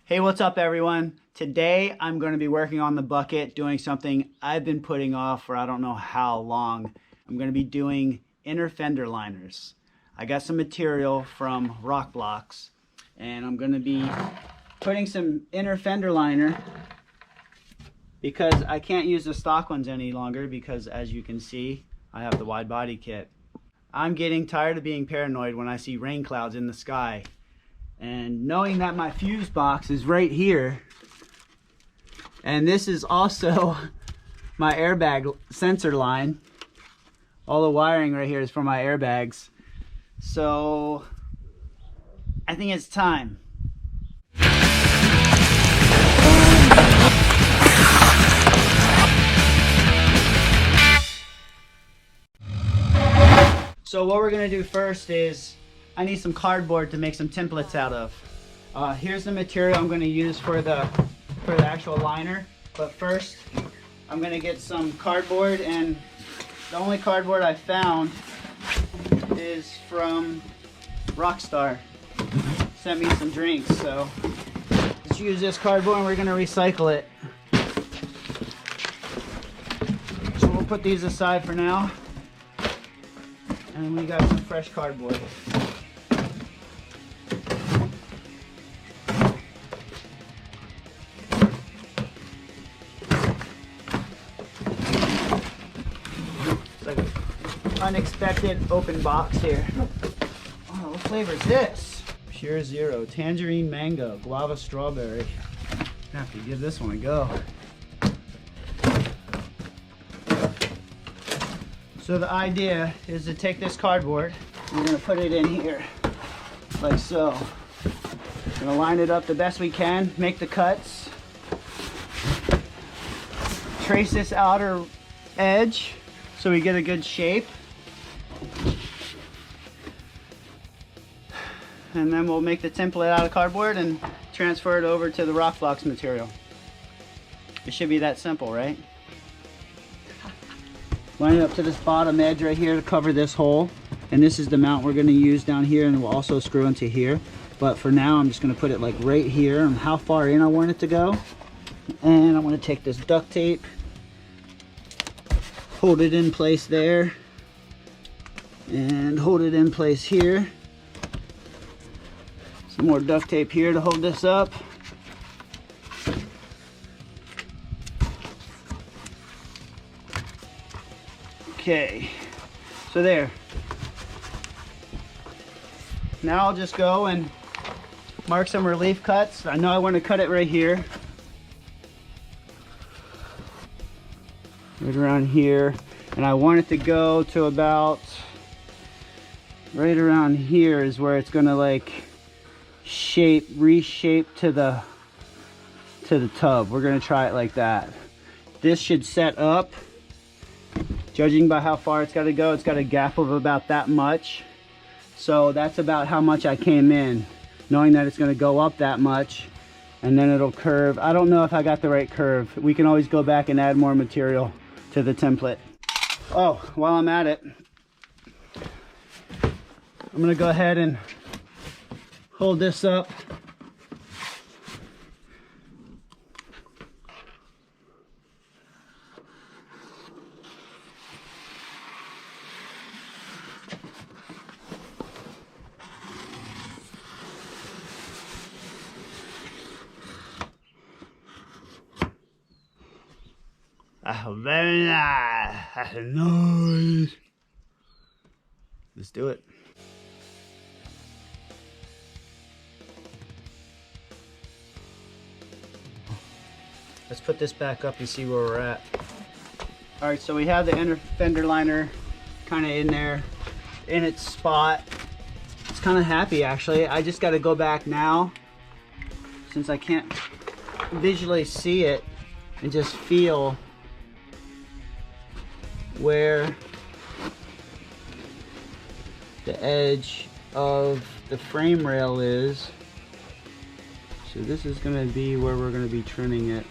Hey, what's up everyone? Today I'm going to be working on the Buckit, doing something I've been putting off for I don't know how long. I'm going to be doing inner fender liners. I got some material from Rock Blocks and I'm going to be putting some inner fender liner because I can't use the stock ones any longer because, as you can see, I have the wide body kit. I'm getting tired of being paranoid when I see rain clouds in the sky. And knowing that my fuse box is right here, and this is also my airbag sensor line. All the wiring right here is for my airbags. So I think it's time. So what we're gonna do first is I need some cardboard to make some templates out of. Here's the material I'm going to use for the actual liner. But first, I'm going to get some cardboard, and the only cardboard I found is from Rockstar. Sent me some drinks, so let's use this cardboard and we're going to recycle it. So we'll put these aside for now, and we got some fresh cardboard. Unexpected open box here. Oh, what flavor is this? Pure Zero, tangerine mango, guava strawberry. I have to give this one a go. So the idea is to take this cardboard, we're gonna put it in here, like so. We're gonna line it up the best we can, make the cuts, trace this outer edge so we get a good shape. And then we'll make the template out of cardboard and transfer it over to the Rock Blocks material. It should be that simple, right? Line it up to this bottom edge right here to cover this hole. And this is the mount we're going to use down here, and we'll also screw into here. But for now, I'm just going to put it like right here and how far in I want it to go. And I'm going to take this duct tape, hold it in place there, and hold it in place here. Some more duct tape here to hold this up. Okay, so there. Now I'll just go and mark some relief cuts. I know I want to cut it right here. Right around here. And I want it to go to about right around here is where it's gonna like reshape to the tub. We're gonna try it like that. This should set up, judging by how far it's got to go. It's got a gap of about that much, so that's about how much I came in, knowing that it's going to go up that much and then it'll curve. I don't know if I got the right curve. We can always go back and add more material to the template. Oh, while I'm at it, I'm going to go ahead and hold this up. Very nice. Let's do it. Let's put this back up and see where we're at. All right, so we have the inner fender liner kind of in there, in its spot. It's kind of happy actually. I just got to go back now, since I can't visually see it, and just feel where the edge of the frame rail is. So this is going to be where we're going to be trimming it.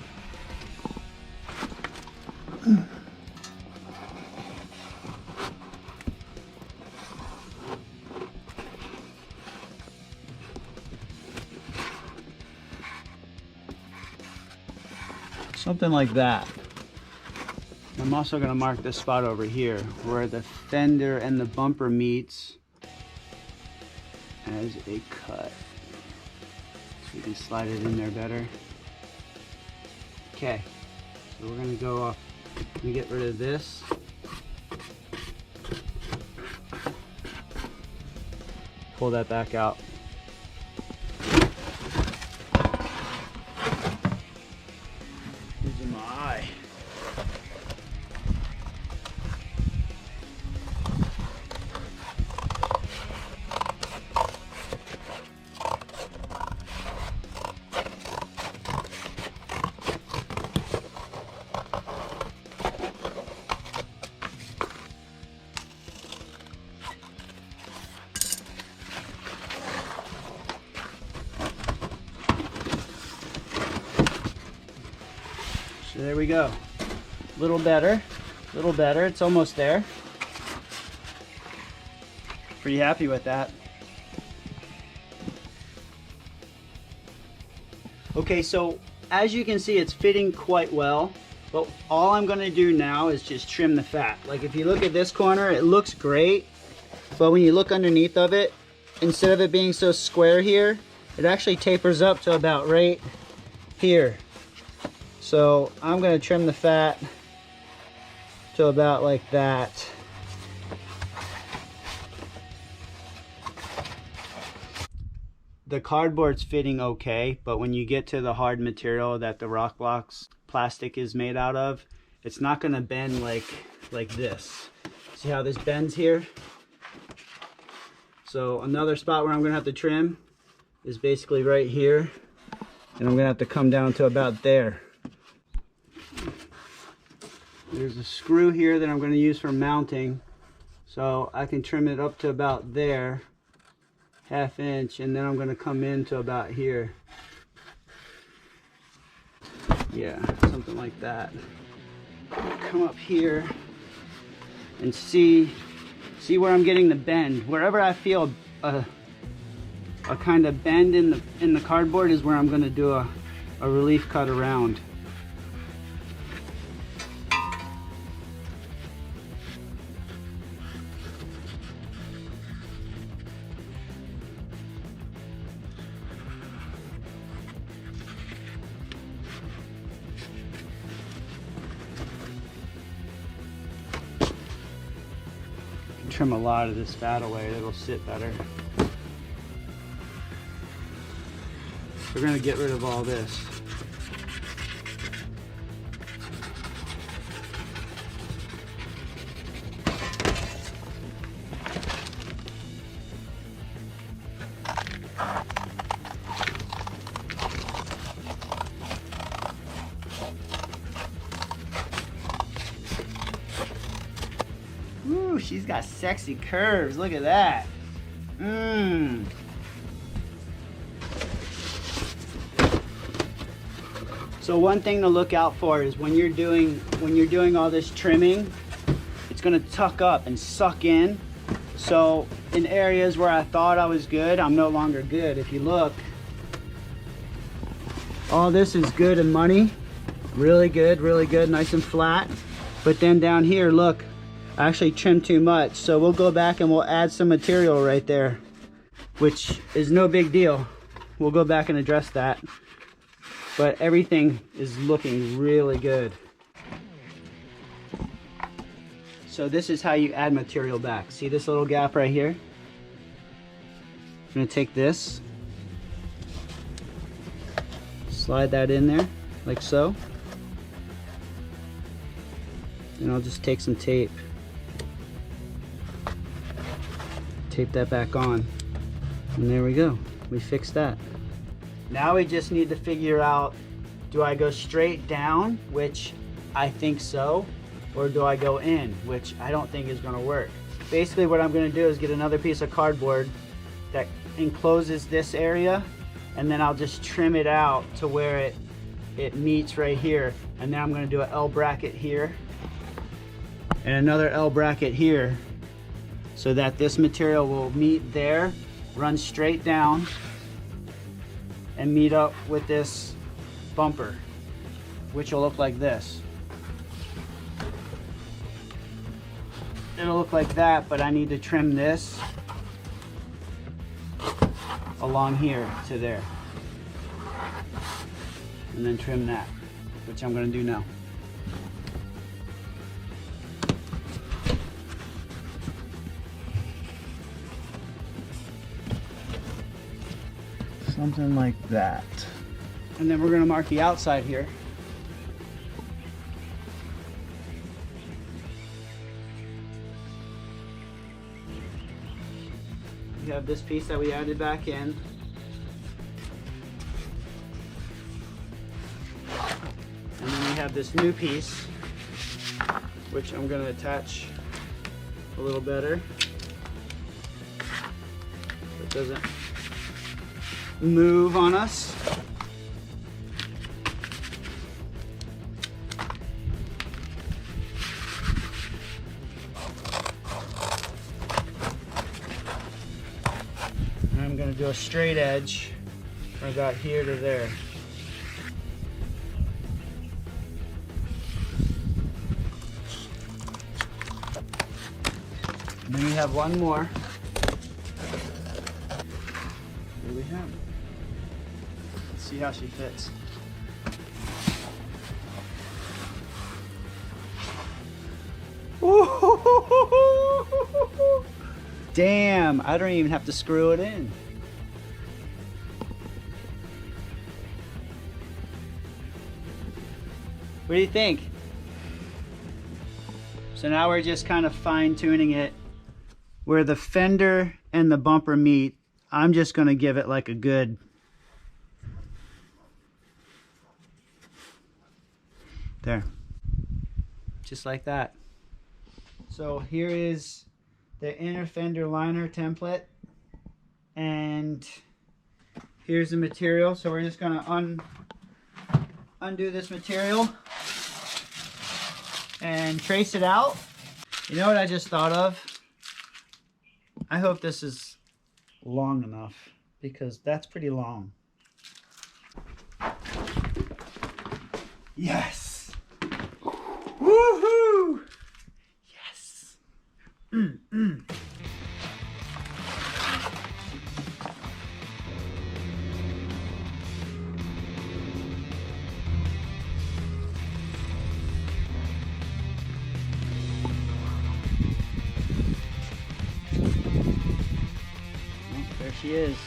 something like that. I'm also going to mark this spot over here where the fender and the bumper meets as a cut. So we can slide it in there better. Okay, so we're going to go off. Let me get rid of this. Pull that back out. Using my eye. So there we go. A little better, it's almost there. Pretty happy with that. Okay, so as you can see, it's fitting quite well, but all I'm gonna do now is just trim the fat. Like if you look at this corner, it looks great, but when you look underneath of it, instead of it being so square here, it actually tapers up to about right here. So I'm going to trim the fat to about like that. The cardboard's fitting okay, but when you get to the hard material that the rock blocks plastic is made out of, it's not going to bend like this. See how this bends here? So another spot where I'm going to have to trim is basically right here, and I'm going to have to come down to about there. There's a screw here that I'm going to use for mounting, so I can trim it up to about there, 1/2 inch, and then I'm going to come in to about here. Yeah, something like that. Come up here and see where I'm getting the bend. Wherever I feel a kind of bend in the cardboard is where I'm going to do a relief cut around. Trim a lot of this fat away, it'll sit better. We're going to get rid of all this. Ooh, she's got sexy curves. Look at that. So one thing to look out for is when you're doing all this trimming, it's gonna tuck up and suck in. So in areas where I thought I was good, I'm no longer good. If you look, all this is good and money, really good, nice and flat. But then down here, look, I actually trimmed too much. So we'll go back and we'll add some material right there, which is no big deal. We'll go back and address that. But everything is looking really good. So this is how you add material back. See this little gap right here? I'm gonna take this, slide that in there like so, and I'll just take some tape, tape that back on, and there we go. We fixed that. Now we just need to figure out, do I go straight down, which I think so, or do I go in, which I don't think is going to work. Basically what I'm going to do is get another piece of cardboard that encloses this area, and then I'll just trim it out to where it meets right here, and then I'm going to do an L bracket here and another L bracket here, so that this material will meet there, run straight down, and meet up with this bumper. which will look like this. It'll look like that, but I need to trim this along here to there. And then trim that, which I'm gonna do now. Something like that. And then we're gonna mark the outside here. We have this piece that we added back in. And then we have this new piece, which I'm gonna attach a little better so it doesn't move on us. And I'm going to do a straight edge from about here to there. And then we have one more. Here we have it. Let's see how she fits. Damn, I don't even have to screw it in. What do you think? So now we're just kind of fine-tuning it. Where the fender and the bumper meet, I'm just going to give it like a good there. Just like that. So here is the inner fender liner template. And here's the material. So we're just going to undo this material and trace it out. You know what I just thought of? I hope this is long enough because that's pretty long. Yes! Woohoo! Yes! There she is.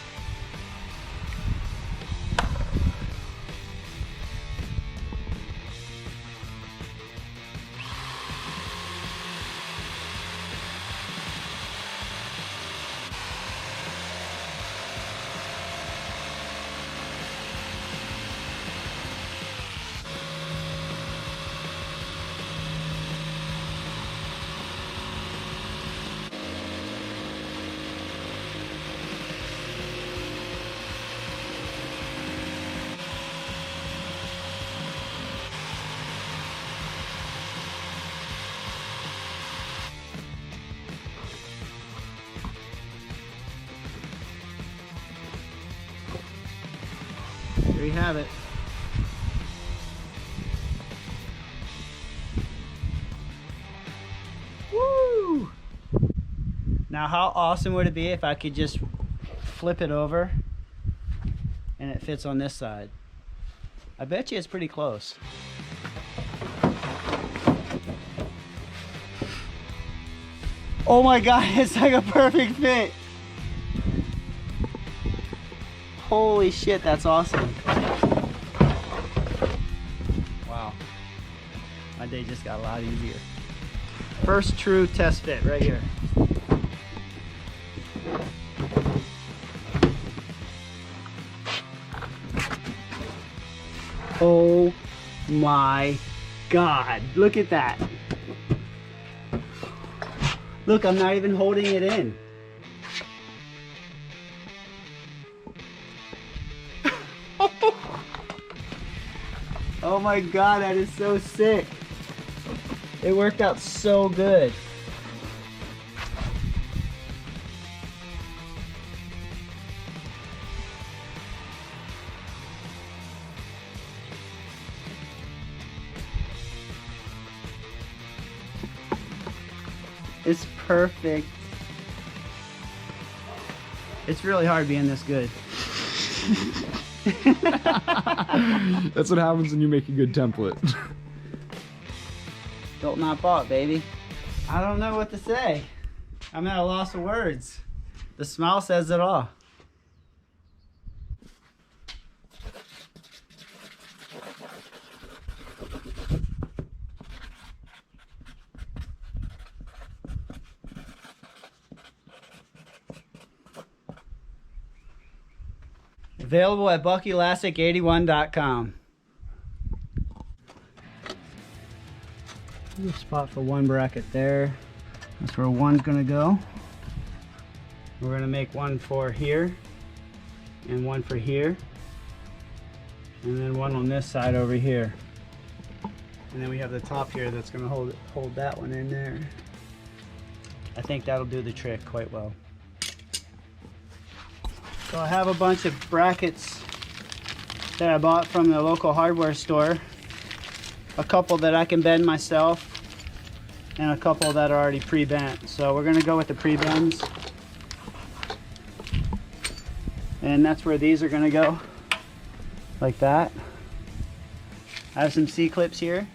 There you have it. Woo! Now how awesome would it be if I could just flip it over and it fits on this side? I bet you it's pretty close. Oh my God, it's like a perfect fit. Holy shit, that's awesome. Wow. My day just got a lot easier. First true test fit right here. Oh my God, look at that. Look, I'm not even holding it in. Oh my God, that is so sick. It worked out so good. It's perfect. It's really hard being this good. That's what happens when you make a good template. Built not bought, baby. I don't know what to say. I'm at a loss of words. The smile says it all. Available at BuckYeah81.com. Good spot for one bracket there. That's where one's gonna go. We're gonna make one for here and one for here, and then one on this side over here. And then we have the top here that's gonna hold that one in there. I think that'll do the trick quite well. So I have a bunch of brackets that I bought from the local hardware store. A couple that I can bend myself and a couple that are already pre-bent. So we're gonna go with the pre-bends. And that's where these are gonna go, like that. I have some C-clips here.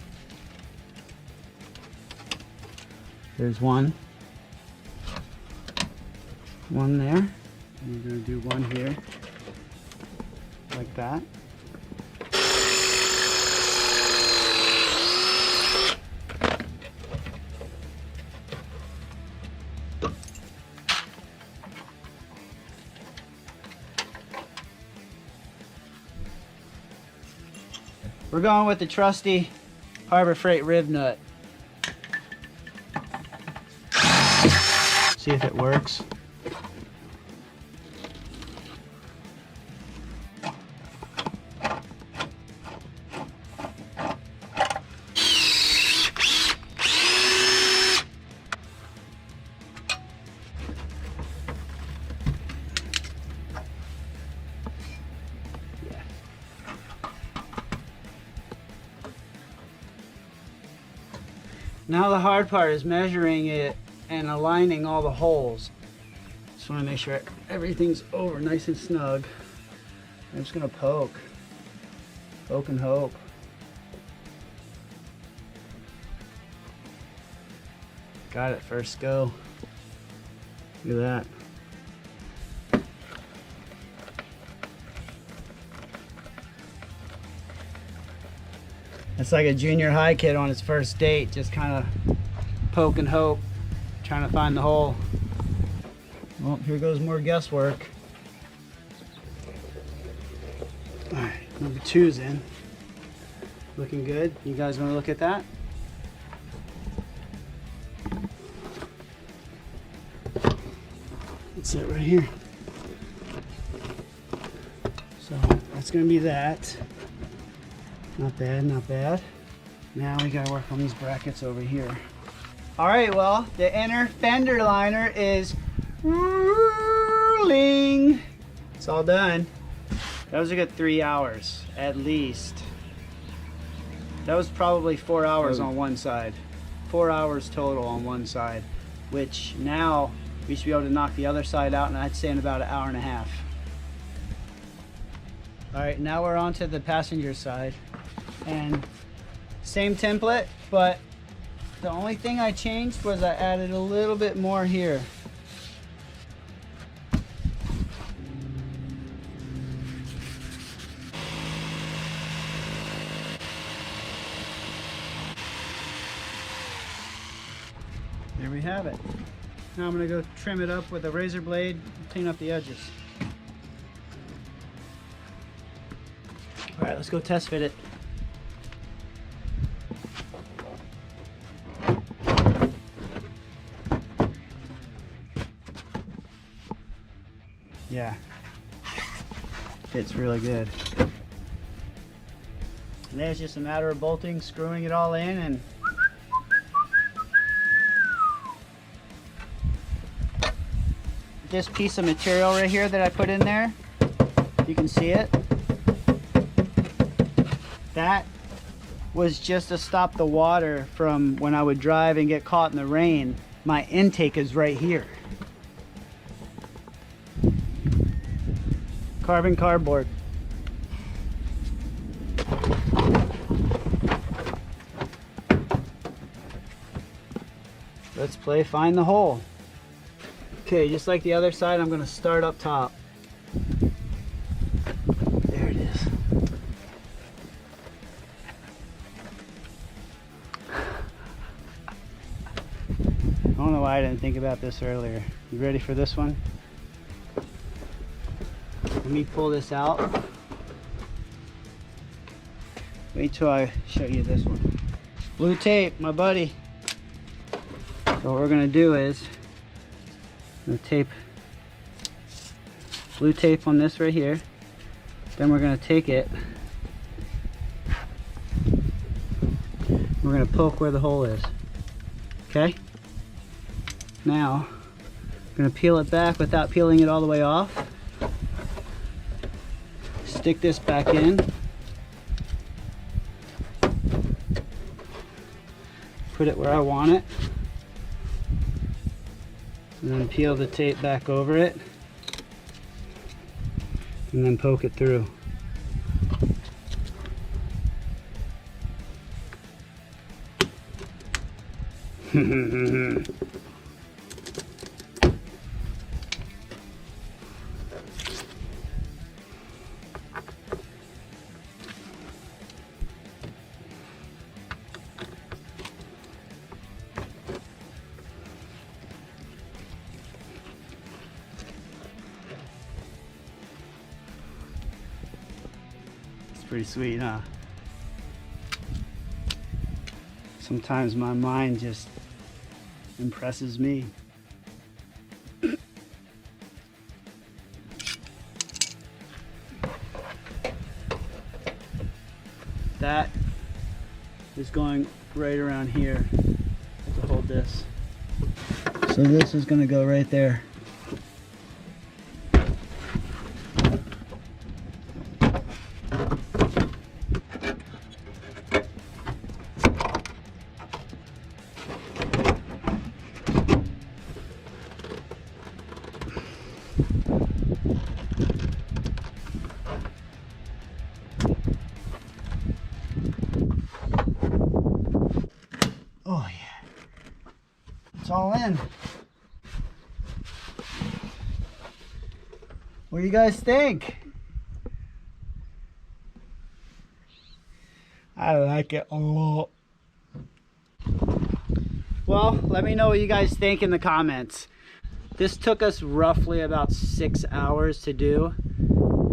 There's one there. I'm going to do one here, like that. We're going with the trusty Harbor Freight rib nut. See if it works. Now the hard part is measuring it and aligning all the holes. Just want to make sure everything's over nice and snug. I'm just going to poke and hope. Got it, first go. Look at that. It's like a junior high kid on his first date, just kind of poke and hope, trying to find the hole. Well, here goes more guesswork. All right, number two's in. Looking good. You guys want to look at that? That's it right here. So that's going to be that. Not bad, not bad. Now we gotta work on these brackets over here. All right, well, the inner fender liner is rolling. It's all done. That was a good 3 hours, at least. That was probably 4 hours on one side. 4 hours total on one side, which now we should be able to knock the other side out, and I'd say in about an hour and a half. All right, now we're on to the passenger side. And same template, but the only thing I changed was I added a little bit more here. There we have it. Now I'm going to go trim it up with a razor blade, clean up the edges. All right, let's go test fit it. Yeah, fits really good. And then it's just a matter of bolting, screwing it all in, and this piece of material right here that I put in there, you can see it. That was just to stop the water from when I would drive and get caught in the rain. my intake is right here. Carbon cardboard. Let's play find the hole. Okay, just like the other side, I'm going to start up top. There it is. I don't know why I didn't think about this earlier. You ready for this one? Let me pull this out. Wait till I show you this one. Blue tape, my buddy. So what we're gonna do is I'm gonna tape blue tape on this right here. Then we're gonna take it. We're gonna poke where the hole is. Okay? Now, I'm gonna peel it back without peeling it all the way off. Stick this back in. Put it where I want it. And then peel the tape back over it. And then poke it through. Pretty sweet, huh? Sometimes my mind just impresses me. That is going right around here to hold this. So this is going to go right there. Oh yeah, it's all in. What do you guys think? I like it a lot. Well, let me know what you guys think in the comments. This took us roughly about 6 hours to do,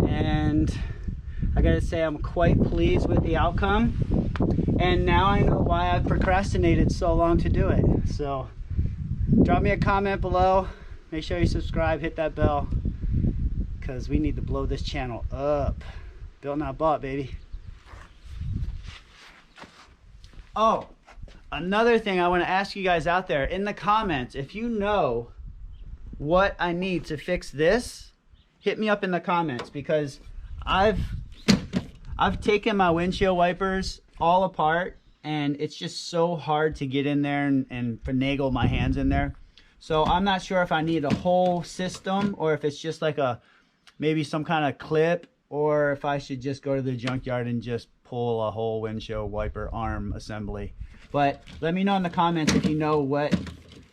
and I gotta say I'm quite pleased with the outcome. And now I know why I've procrastinated so long to do it. So drop me a comment below. Make sure you subscribe, hit that bell, because we need to blow this channel up. Built not bought, baby. Oh, another thing I want to ask you guys out there in the comments, if you know what I need to fix this, hit me up in the comments, because I've taken my windshield wipers all apart and it's just so hard to get in there and finagle my hands in there. So I'm not sure if I need a whole system or if it's just like maybe some kind of clip, or if I should just go to the junkyard and just pull a whole windshield wiper arm assembly. But let me know in the comments if you know what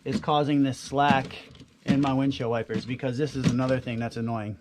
is causing this slack in my windshield wipers, because this is another thing that's annoying.